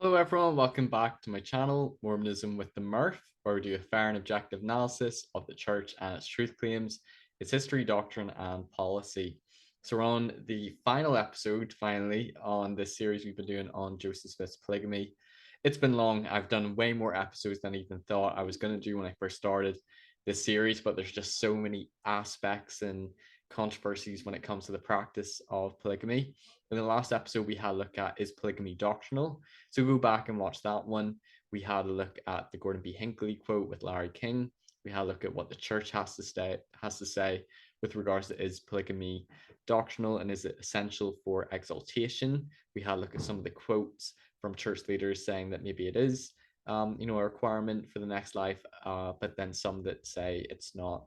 Hello everyone, welcome back to my channel, Mormonism with the Murph, where we do a fair and objective analysis of the church and its truth claims, its history, doctrine, and policy. So we're on the final episode, finally, on this series we've been doing on Joseph Smith's polygamy. It's been long. I've done way more episodes than I even thought I was going to do when I first started this series, but there's just so many aspects and controversies when it comes to the practice of polygamy. In the last episode, we had a look at, is polygamy doctrinal? So go back and watch that one. We had a look at the Gordon B. Hinckley quote with Larry King. We had a look at what the church has to say with regards to, is polygamy doctrinal and is it essential for exaltation? We had a look at some of the quotes from church leaders saying that maybe it is, a requirement for the next life, but then some that say it's not.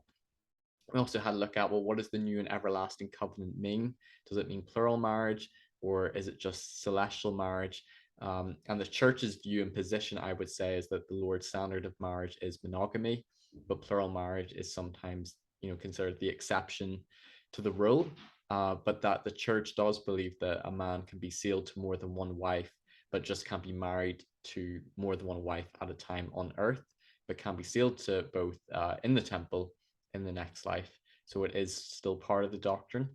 We also had a look at, well, what does the new and everlasting covenant mean? Does it mean plural marriage, or is it just celestial marriage? And the church's view and position, I would say, is that the Lord's standard of marriage is monogamy, but plural marriage is sometimes, considered the exception to the rule. But that the church does believe that a man can be sealed to more than one wife, but just can't be married to more than one wife at a time on earth, but can be sealed to both in the temple in the next life. So it is still part of the doctrine.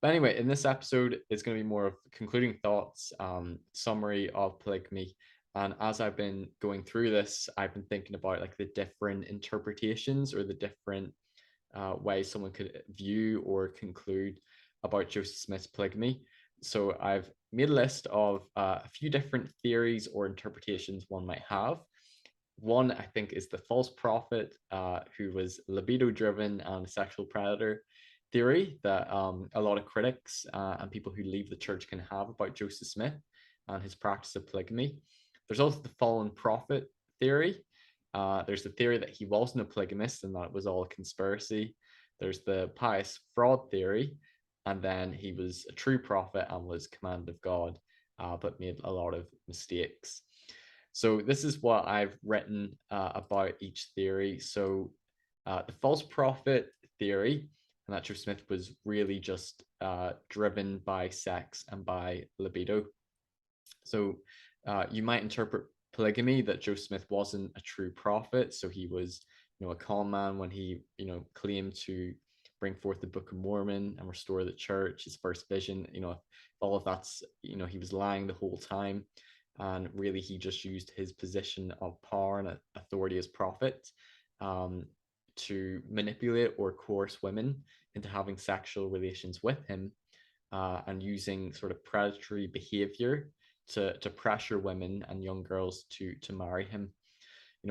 But anyway, in this episode, it's going to be more of concluding thoughts, summary of polygamy. And as I've been going through this, I've been thinking about like the different interpretations or the different ways someone could view or conclude about Joseph Smith's polygamy. So I've made a list of a few different theories or interpretations one might have. One, I think, is the false prophet, who was libido driven and a sexual predator theory that a lot of critics and people who leave the church can have about Joseph Smith and his practice of polygamy. There's also the fallen prophet theory. There's the theory that he wasn't a polygamist and that it was all a conspiracy. There's the pious fraud theory, and then he was a true prophet and was commanded of God, but made a lot of mistakes. So this is what I've written about each theory. So the false prophet theory, and that Joseph Smith was really just driven by sex and by libido. So you might interpret polygamy that Joseph Smith wasn't a true prophet, so he was, a con man when he, claimed to bring forth the Book of Mormon and restore the church. His first vision, all of that's, he was lying the whole time, and really he just used his position of power and authority as prophet to manipulate or coerce women into having sexual relations with him, and using sort of predatory behavior to pressure women and young girls to marry him.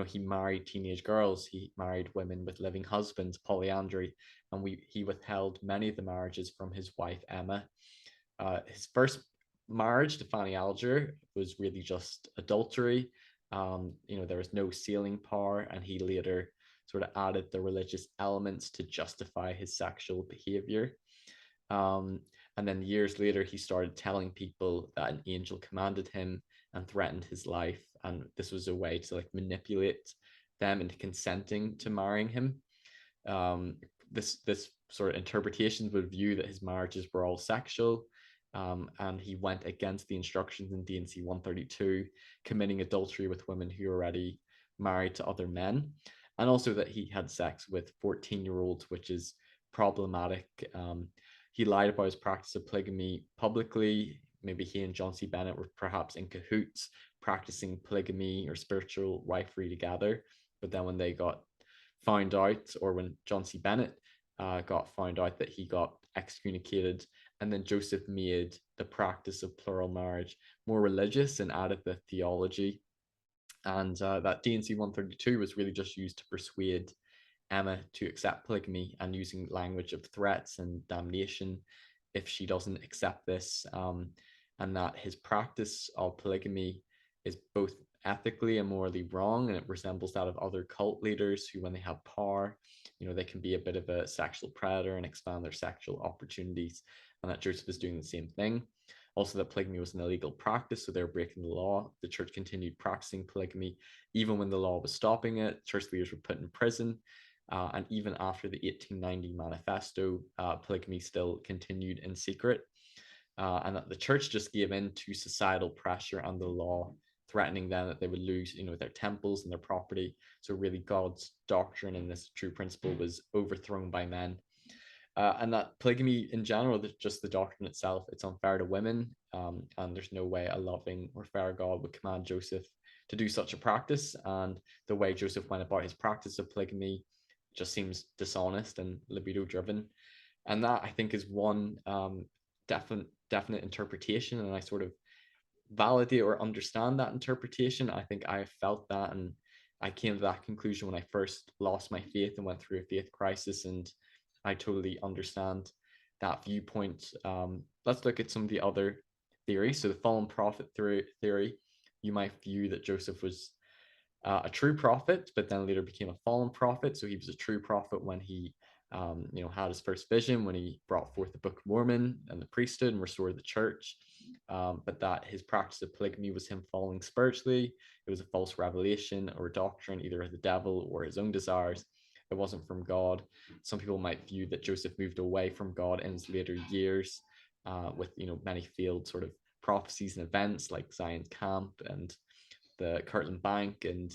He married teenage girls, he married women with living husbands, polyandry, and he withheld many of the marriages from his wife Emma. His first marriage to Fanny Alger was really just adultery. There was no sealing power, and he later sort of added the religious elements to justify his sexual behavior. And then years later, he started telling people that an angel commanded him and threatened his life. And this was a way to like manipulate them into consenting to marrying him. This sort of interpretations would view that his marriages were all sexual, and he went against the instructions in D&C 132, committing adultery with women who were already married to other men, and also that he had sex with 14-year-olds, which is problematic. He lied about his practice of polygamy publicly. Maybe he and John C. Bennett were perhaps in cahoots, practicing polygamy or spiritual wifery together. But then when they got found out, or when John C. Bennett got found out that he got excommunicated, and then Joseph made the practice of plural marriage more religious and added the theology. And that D&C 132 was really just used to persuade Emma to accept polygamy, and using language of threats and damnation if she doesn't accept this, and that his practice of polygamy is both ethically and morally wrong, and it resembles that of other cult leaders who, when they have power, they can be a bit of a sexual predator and expand their sexual opportunities, and that Joseph is doing the same thing. Also, that polygamy was an illegal practice, so they're breaking the law. The church continued practicing polygamy even when the law was stopping it. Church leaders were put in prison, and even after the 1890 manifesto, polygamy still continued in secret, and that the church just gave in to societal pressure and the law threatening them that they would lose, their temples and their property. So really God's doctrine and this true principle was overthrown by men. And that polygamy in general, just the doctrine itself, it's unfair to women. And there's no way a loving or fair God would command Joseph to do such a practice. And the way Joseph went about his practice of polygamy just seems dishonest and libido driven. And that, I think, is one definite interpretation. And I sort of validate or understand that interpretation. I think I felt that, and I came to that conclusion when I first lost my faith and went through a faith crisis. And I totally understand that viewpoint. Let's look at some of the other theories. So the fallen prophet theory, you might view that Joseph was a true prophet, but then later became a fallen prophet. So he was a true prophet when he, had his first vision, when he brought forth the Book of Mormon and the priesthood and restored the church. But that his practice of polygamy was him falling spiritually. It was a false revelation or doctrine, either of the devil or his own desires. It wasn't from God. Some people might view that Joseph moved away from God in his later years, with many failed sort of prophecies and events like Zion's Camp and the Kirtland Bank, and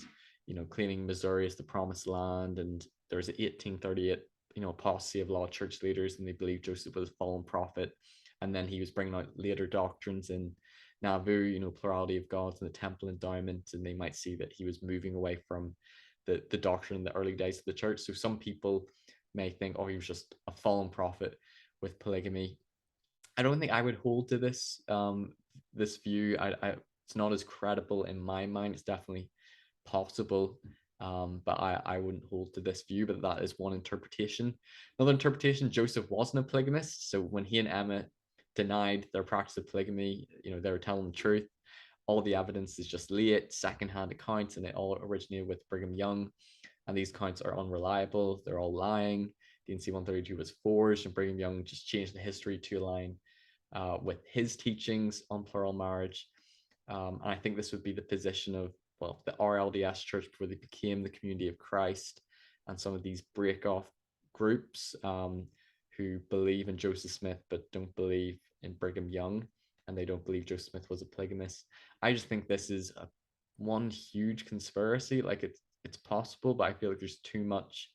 claiming Missouri as the promised land. And there was an 1838 apostasy of a lot of church leaders, and they believed Joseph was a fallen prophet. And then he was bringing out later doctrines in Nauvoo, plurality of gods and the temple endowment, and they might see that he was moving away from the doctrine in the early days of the church. So some people may think, oh, he was just a fallen prophet with polygamy. I don't think I would hold to this view. It's not as credible in my mind. It's definitely possible, but I wouldn't hold to this view. But that is one interpretation. Another interpretation: Joseph wasn't a polygamist. So when he and Emma denied their practice of polygamy, they were telling the truth. All the evidence is just late, secondhand accounts, and it all originated with Brigham Young. And these accounts are unreliable. They're all lying. D&C 132 was forged, and Brigham Young just changed the history to align with his teachings on plural marriage. And I think this would be the position of, well, the RLDS Church before they became the Community of Christ, and some of these break-off groups who believe in Joseph Smith but don't believe in Brigham Young, and they don't believe Joseph Smith was a polygamist. I just think this is one huge conspiracy. Like it's possible, but I feel like there's too much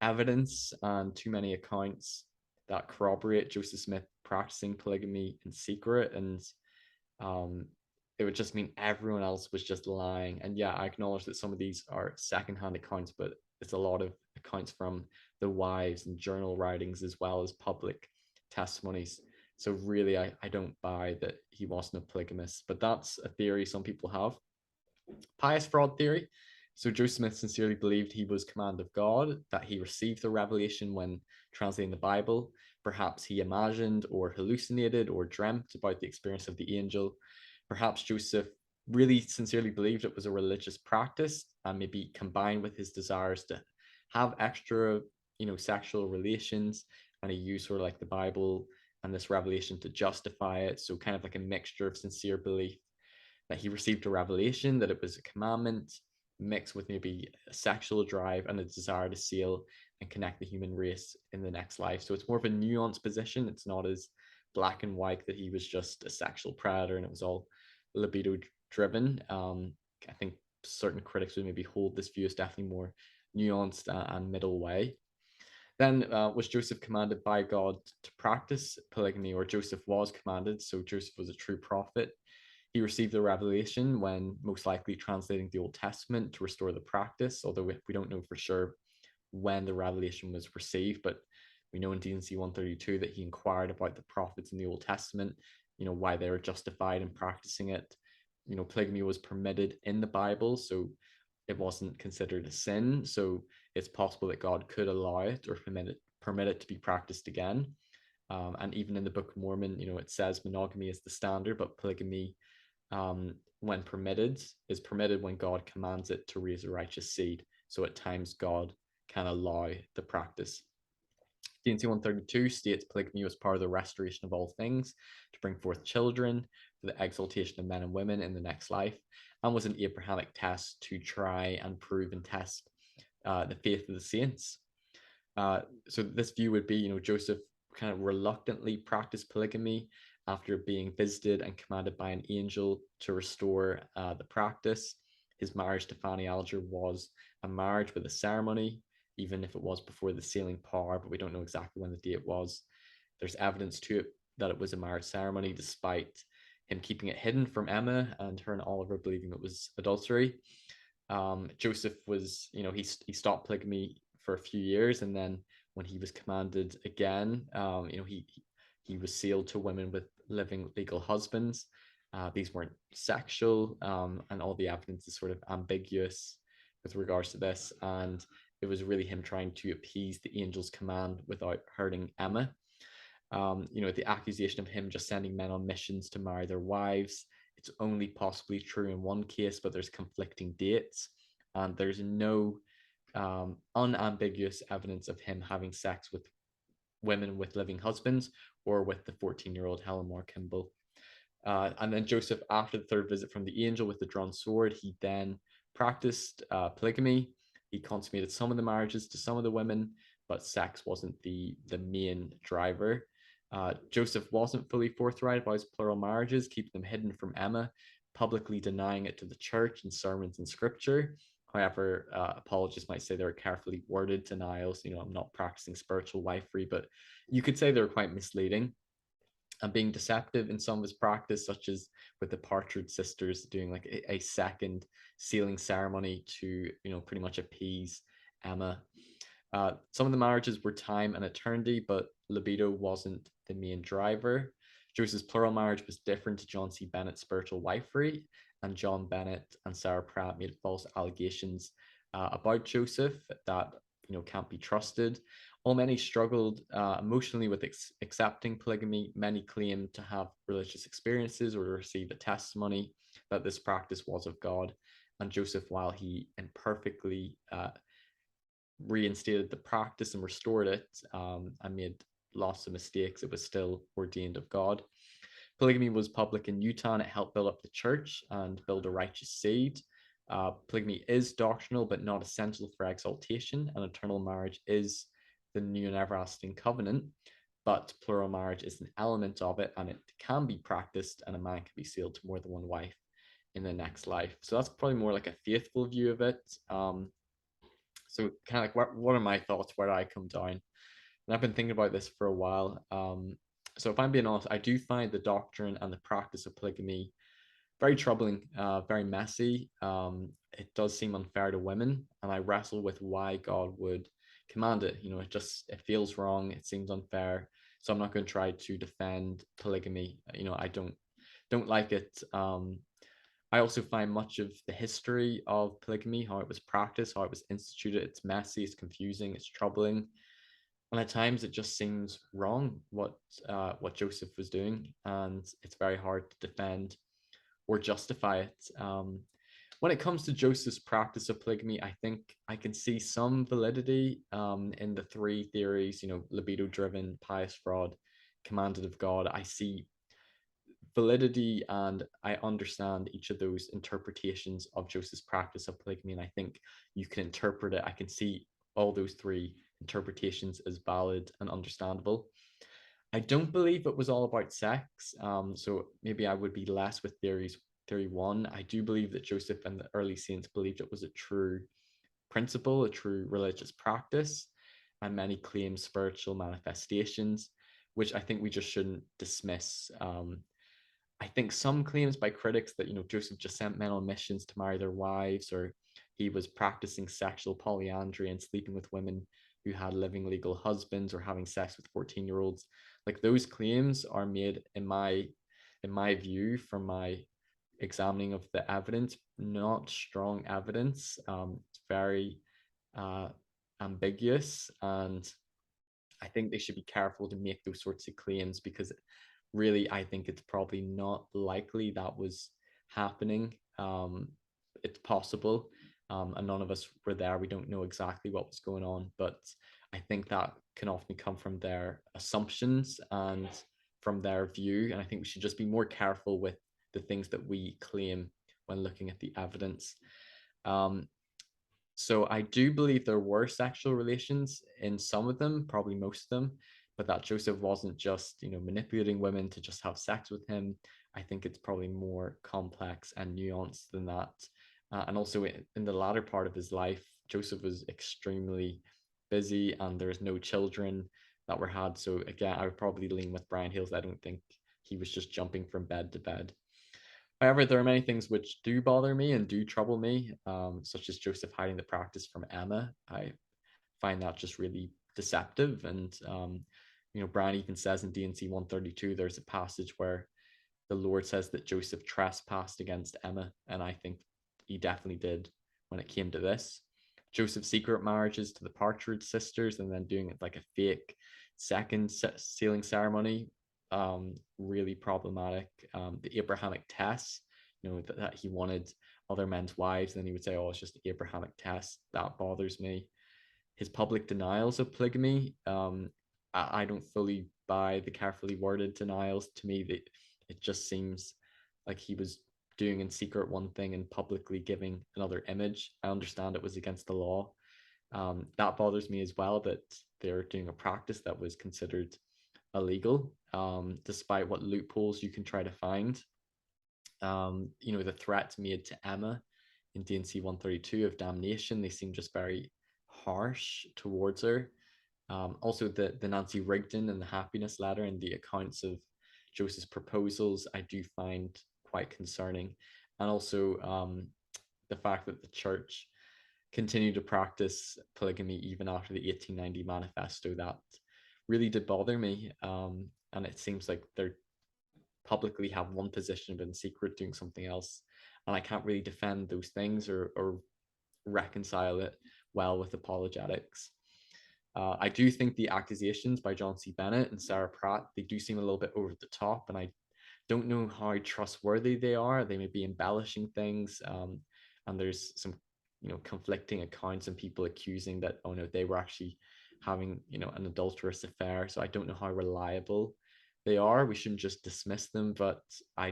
evidence and too many accounts that corroborate Joseph Smith practicing polygamy in secret, and it would just mean everyone else was just lying. And yeah, I acknowledge that some of these are secondhand accounts, but it's a lot of accounts from the wives and journal writings as well as public testimonies. So really, I don't buy that he wasn't a polygamist, but that's a theory some people have. Pious fraud theory. So Joseph Smith sincerely believed he was commanded of God, that he received the revelation when translating the Bible. Perhaps he imagined or hallucinated or dreamt about the experience of the angel. Perhaps Joseph really sincerely believed it was a religious practice, and maybe combined with his desires to have extra, sexual relations, and he used sort of like the Bible and this revelation to justify it. So kind of like a mixture of sincere belief that he received a revelation, that it was a commandment, mixed with maybe a sexual drive and a desire to seal and connect the human race in the next life. So it's more of a nuanced position. It's not as black and white that he was just a sexual predator and it was all libido driven. I think certain critics would maybe hold this view as definitely more nuanced and middle way. Then was Joseph commanded by God to practice polygamy, or Joseph was commanded? So Joseph was a true prophet. He received the revelation when most likely translating the Old Testament to restore the practice, although we don't know for sure when the revelation was received, but we know in D&C 132 that he inquired about the prophets in the Old Testament, why they were justified in practicing it. Polygamy was permitted in the Bible, so it wasn't considered a sin. So it's possible that God could allow it or permit it to be practiced again. And even in the Book of Mormon, it says monogamy is the standard, but polygamy, when permitted, is permitted when God commands it to raise a righteous seed. So at times God can allow the practice. D&C 132 states polygamy was part of the restoration of all things to bring forth children for the exaltation of men and women in the next life, and was an Abrahamic test to try and prove and test the faith of the saints. So this view would be, Joseph kind of reluctantly practiced polygamy, after being visited and commanded by an angel to restore the practice. His marriage to Fanny Alger was a marriage with a ceremony, even if it was before the sealing power, but we don't know exactly when the date was. There's evidence to it that it was a marriage ceremony, despite him keeping it hidden from Emma and her and Oliver believing it was adultery. Joseph was, he stopped polygamy for a few years, and then when he was commanded again, he was sealed to women with living legal husbands. These weren't sexual, and all the evidence is sort of ambiguous with regards to this. And it was really him trying to appease the angel's command without hurting Emma. The accusation of him just sending men on missions to marry their wives, it's only possibly true in one case, but there's conflicting dates, and there's no unambiguous evidence of him having sex with women with living husbands or with the 14-year-old Helen Moore Kimball. And then Joseph, after the third visit from the angel with the drawn sword, he then practiced polygamy. He consummated some of the marriages to some of the women, but sex wasn't the main driver. Joseph wasn't fully forthright about his plural marriages, keeping them hidden from Emma, publicly denying it to the church in sermons and scripture. However, apologists might say they were carefully worded denials. I'm not practicing spiritual wifery, but you could say they were quite misleading and being deceptive in some of his practice, such as with the Partridge sisters doing like a second sealing ceremony to, pretty much appease Emma. Some of the marriages were time and eternity, but libido wasn't the main driver. Joseph's plural marriage was different to John C. Bennett's spiritual wifery, and John Bennett and Sarah Pratt made false allegations about Joseph that can't be trusted. While many struggled emotionally with accepting polygamy, many claimed to have religious experiences or to receive a testimony that this practice was of God. And Joseph, while he imperfectly reinstated the practice and restored it and made lots of mistakes, it was still ordained of God. Polygamy was public in Utah, and it helped build up the church and build a righteous seed. Polygamy is doctrinal, but not essential for exaltation, and eternal marriage is the new and everlasting covenant. But plural marriage is an element of it, and it can be practiced, and a man can be sealed to more than one wife in the next life. So that's probably more like a faithful view of it. So kind of like, what are my thoughts? Where do I come down? And I've been thinking about this for a while. So if I'm being honest, I do find the doctrine and the practice of polygamy very troubling, very messy. It does seem unfair to women, and I wrestle with why God would command it. It feels wrong. It seems unfair. So I'm not going to try to defend polygamy. I don't like it. I also find much of the history of polygamy, how it was practiced, how it was instituted. It's messy, it's confusing, it's troubling, and at times it just seems wrong what Joseph was doing, and it's very hard to defend or justify it. When it comes to Joseph's practice of polygamy, I think I can see some validity in the three theories. Libido-driven, pious fraud, commanded of God. I see validity, and I understand each of those interpretations of Joseph's practice of polygamy, and I think you can interpret it. I can see all those three interpretations as valid and understandable. I don't believe it was all about sex, so maybe I would be less with theory one. I do believe that Joseph and the early saints believed it was a true principle, a true religious practice, and many claim spiritual manifestations, which I think we just shouldn't dismiss. I think some claims by critics that Joseph just sent men on missions to marry their wives, or he was practicing sexual polyandry and sleeping with women who had living legal husbands, or having sex with 14-year-olds. Like, those claims are made, in my view, from my examining of the evidence, not strong evidence. It's very ambiguous, and I think they should be careful to make those sorts of claims, because really, I think it's probably not likely that was happening. It's possible, and none of us were there. We don't know exactly what was going on, but I think that can often come from their assumptions and from their view. And I think we should just be more careful with the things that we claim when looking at the evidence. So I do believe there were sexual relations in some of them, probably most of them, but that Joseph wasn't just, manipulating women to just have sex with him. I think it's probably more complex and nuanced than that. And also in the latter part of his life, Joseph was extremely busy and there's no children that were had. So again, I would probably lean with Brian Hales. I don't think he was just jumping from bed to bed. However, there are many things which do bother me and do trouble me, such as Joseph hiding the practice from Emma. I find that just really deceptive. And, Brian even says in D&C 132, there's a passage where the Lord says that Joseph trespassed against Emma. And I think he definitely did when it came to this. Joseph's secret marriages to the Partridge sisters and then doing it like a fake second sealing ceremony, really problematic. The Abrahamic test, that he wanted other men's wives, and then he would say, oh, it's just the Abrahamic test. That bothers me. His public denials of polygamy, I don't fully buy the carefully worded denials. To me, it just seems like he was doing in secret one thing and publicly giving another image. I understand it was against the law. That bothers me as well, that they're doing a practice that was considered illegal, despite what loopholes you can try to find. The threats made to Emma in D&C 132 of damnation, they seem just very harsh towards her. Also, the Nancy Rigdon and the happiness letter and the accounts of Joseph's proposals, I do find quite concerning. And also the fact that the church continued to practice polygamy even after the 1890 manifesto, that really did bother me. And it seems like they're publicly have one position but in secret doing something else. And I can't really defend those things or reconcile it well with apologetics. I do think the accusations by John C. Bennett and Sarah Pratt, they do seem a little bit over the top, and I don't know how trustworthy they are. They may be embellishing things, and there's some, conflicting accounts and people accusing that, oh no, they were actually having, an adulterous affair. So I don't know how reliable they are. We shouldn't just dismiss them, but I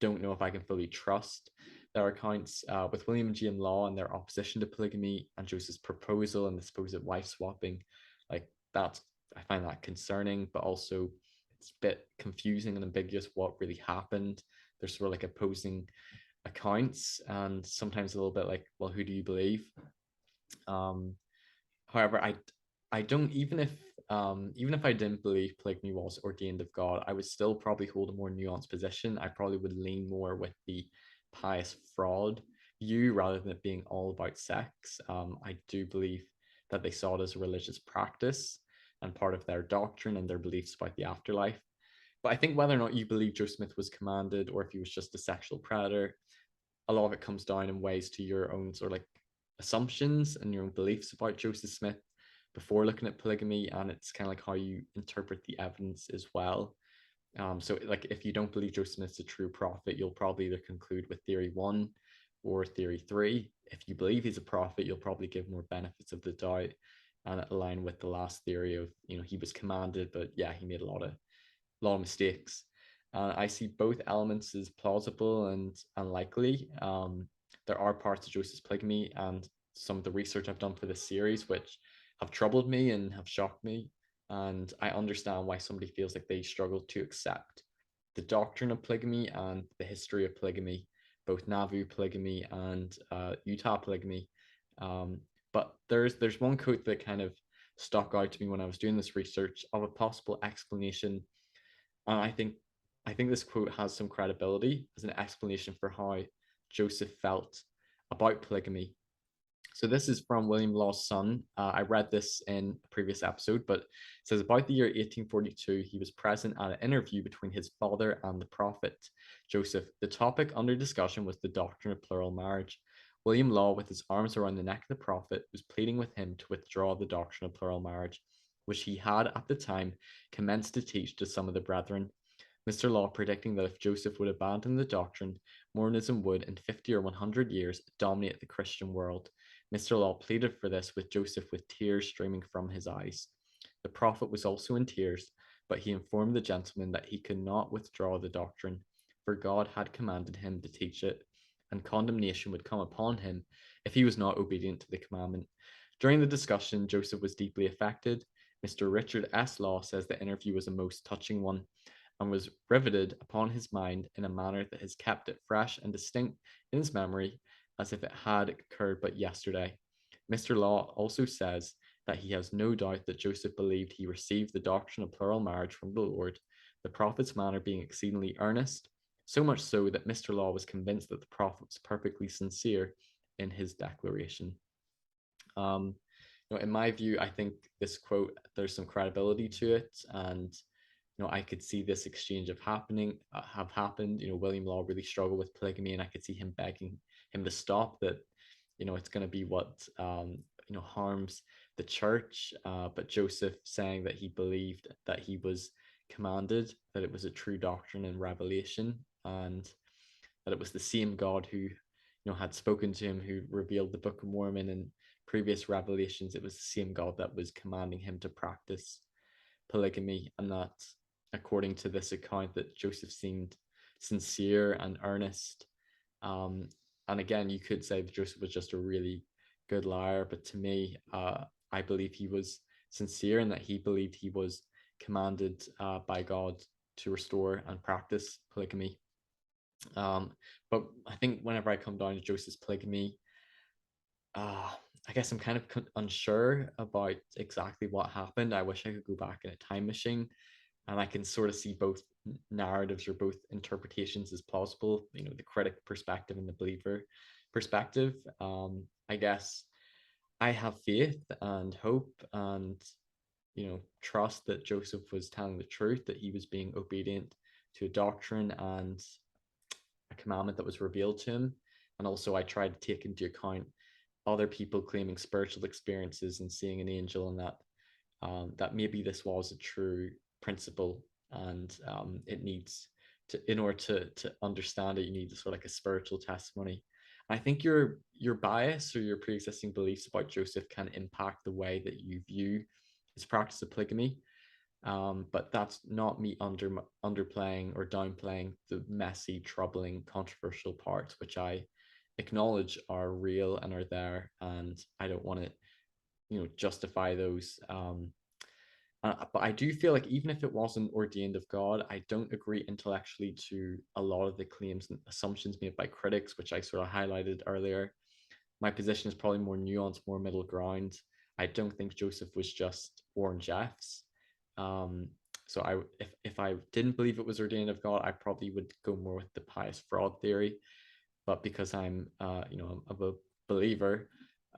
don't know if I can fully trust their accounts. With William and Jane Law and their opposition to polygamy and Joseph's proposal and the supposed wife swapping, like that, I find that concerning, but also it's a bit confusing and ambiguous what really happened. There's sort of like opposing accounts and sometimes a little bit like, well, who do you believe? However, I don't, even if I didn't believe polygamy was ordained of God, I would still probably hold a more nuanced position. I probably would lean more with the pious fraud view rather than it being all about sex. I do believe that they saw it as a religious practice and part of their doctrine and their beliefs about the afterlife. But I think whether or not you believe Joe Smith was commanded or if he was just a sexual predator, a lot of it comes down in ways to your own sort of like assumptions and your own beliefs about Joseph Smith before looking at polygamy, and it's kind of like how you interpret the evidence as well. So like if you don't believe Joseph Smith's a true prophet, you'll probably either conclude with theory one or theory three. If you believe he's a prophet, you'll probably give more benefits of the doubt and align with the last theory of, he was commanded, but yeah, he made a lot of mistakes. I see both elements as plausible and unlikely. There are parts of Joseph's polygamy and some of the research I've done for this series which have troubled me and have shocked me. And I understand why somebody feels like they struggle to accept the doctrine of polygamy and the history of polygamy, both Nauvoo polygamy and Utah polygamy. But there's one quote that kind of stuck out to me when I was doing this research of a possible explanation, and I think this quote has some credibility as an explanation for how Joseph felt about polygamy. So this is from William Law's son. I read this in a previous episode, but it says about the year 1842, he was present at an interview between his father and the prophet Joseph. The topic under discussion was the doctrine of plural marriage. William Law, with his arms around the neck of the prophet, was pleading with him to withdraw the doctrine of plural marriage, which he had at the time commenced to teach to some of the brethren. Mr. Law predicting that if Joseph would abandon the doctrine, Mormonism would, in 50 or 100 years, dominate the Christian world. Mr. Law pleaded for this with Joseph with tears streaming from his eyes. The prophet was also in tears, but he informed the gentleman that he could not withdraw the doctrine, for God had commanded him to teach it, and condemnation would come upon him if he was not obedient to the commandment. During the discussion, Joseph was deeply affected. Mr. Richard S. Law says the interview was a most touching one and was riveted upon his mind in a manner that has kept it fresh and distinct in his memory as if it had occurred but yesterday. Mr. Law also says that he has no doubt that Joseph believed he received the doctrine of plural marriage from the Lord, the prophet's manner being exceedingly earnest, so much so that Mr. Law was convinced that the prophet was perfectly sincere in his declaration. Um, in my view, I think this quote, there's some credibility to it, and I could see this exchange have happened. William Law really struggled with polygamy, and I could see him begging him to stop. That it's going to be what harms the church. But Joseph saying that he believed that he was commanded, that it was a true doctrine and revelation, and that it was the same God who had spoken to him, who revealed the Book of Mormon and previous revelations. It was the same God that was commanding him to practice polygamy, and that according to this account that Joseph seemed sincere and earnest. And again, you could say that Joseph was just a really good liar, but to me, I believe he was sincere and that he believed he was commanded by God to restore and practice polygamy. But I think whenever I come down to Joseph's polygamy, I guess I'm kind of unsure about exactly what happened. I wish I could go back in a time machine, and I can sort of see both narratives or both interpretations as plausible. The critic perspective and the believer perspective. I guess I have faith and hope and trust that Joseph was telling the truth, that he was being obedient to a doctrine and a commandment that was revealed to him. And also, I tried to take into account other people claiming spiritual experiences and seeing an angel, and that maybe this was a true principle, and it needs to, in order to understand it, you need sort of like a spiritual testimony. I think your bias or your pre-existing beliefs about Joseph can impact the way that you view his practice of polygamy. But that's not me underplaying or downplaying the messy, troubling, controversial parts, which I acknowledge are real and are there, and I don't want to, justify those. But I do feel like even if it wasn't ordained of God, I don't agree intellectually to a lot of the claims and assumptions made by critics, which I sort of highlighted earlier. My position is probably more nuanced, more middle ground. I don't think Joseph was just Warren Jeffs. Um, so if I didn't believe it was ordained of God, I probably would go more with the pious fraud theory. But because I'm a believer,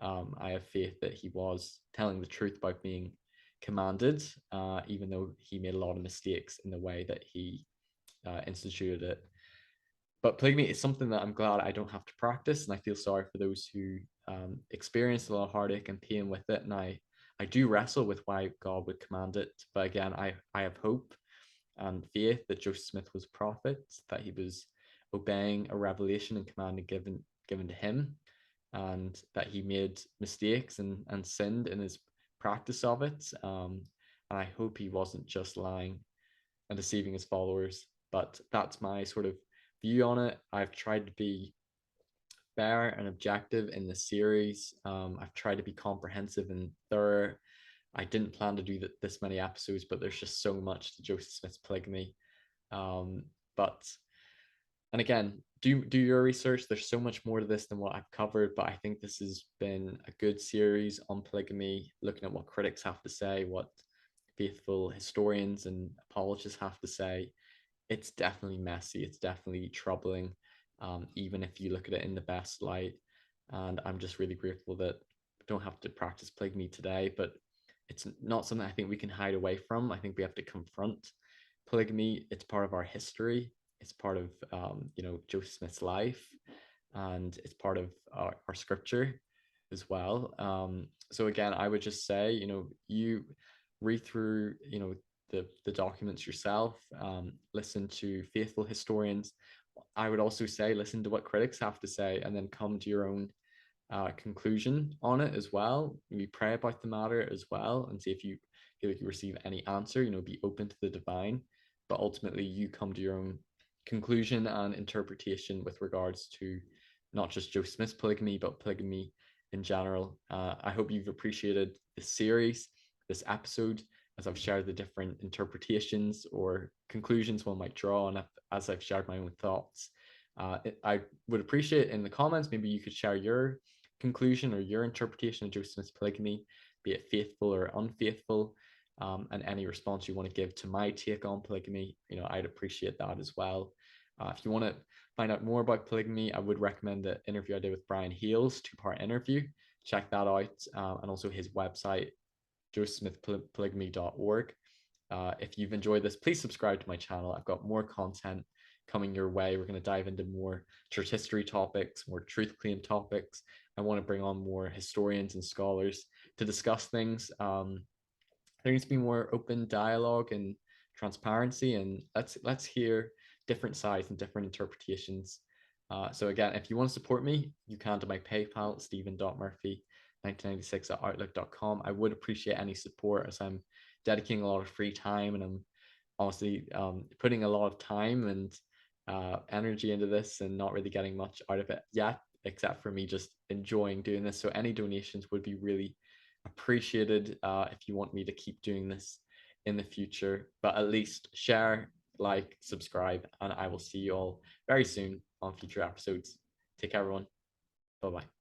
I have faith that he was telling the truth about being commanded, even though he made a lot of mistakes in the way that he instituted it. But polygamy is something that I'm glad I don't have to practice, and I feel sorry for those who experience a lot of heartache and pain with it. And I do wrestle with why God would command it. But again, I have hope and faith that Joseph Smith was a prophet, that he was obeying a revelation and command given to him, and that he made mistakes and sinned in his practice of it. And I hope he wasn't just lying and deceiving his followers. But that's my sort of view on it. I've tried to be fair and objective in the series. I've tried to be comprehensive and thorough. I didn't plan to do this many episodes, but there's just so much to Joseph Smith's polygamy. But and again, do your research. There's so much more to this than what I've covered, but I think this has been a good series on polygamy, looking at what critics have to say, what faithful historians and apologists have to say. It's definitely messy. It's definitely troubling, even if you look at it in the best light. And I'm just really grateful that we don't have to practice polygamy today, but it's not something I think we can hide away from. I think we have to confront polygamy. It's part of our history. It's part of Joseph Smith's life, and it's part of our scripture as well. So again, I would just say, you read through, the documents yourself, listen to faithful historians. I would also say listen to what critics have to say, and then come to your own conclusion on it as well. Maybe pray about the matter as well, and see if you feel like you receive any answer. Be open to the divine, but ultimately you come to your own conclusion and interpretation with regards to not just Joseph Smith's polygamy, but polygamy in general. I hope you've appreciated this series, this episode. as I've shared the different interpretations or conclusions one might draw, and as I've shared my own thoughts. I would appreciate in the comments, maybe you could share your conclusion or your interpretation of Joseph Smith's polygamy, be it faithful or unfaithful, and any response you want to give to my take on polygamy. I'd appreciate that as well. If you want to find out more about polygamy, I would recommend the interview I did with Brian Hales, two-part interview. Check that out, and also his website, josephsmithpolygamy.org. If you've enjoyed this, please subscribe to my channel. I've got more content coming your way. We're going to dive into more church history topics, more truth claim topics. I want to bring on more historians and scholars to discuss things. There needs to be more open dialogue and transparency, and let's hear different sides and different interpretations. So again, if you want to support me, you can to my PayPal, stephen.murphy1996@outlook.com. I would appreciate any support, as I'm dedicating a lot of free time, and I'm honestly putting a lot of time and energy into this and not really getting much out of it yet, except for me just enjoying doing this. So any donations would be really appreciated if you want me to keep doing this in the future. But at least share, like, subscribe, and I will see you all very soon on future episodes. Take care, everyone. Bye bye.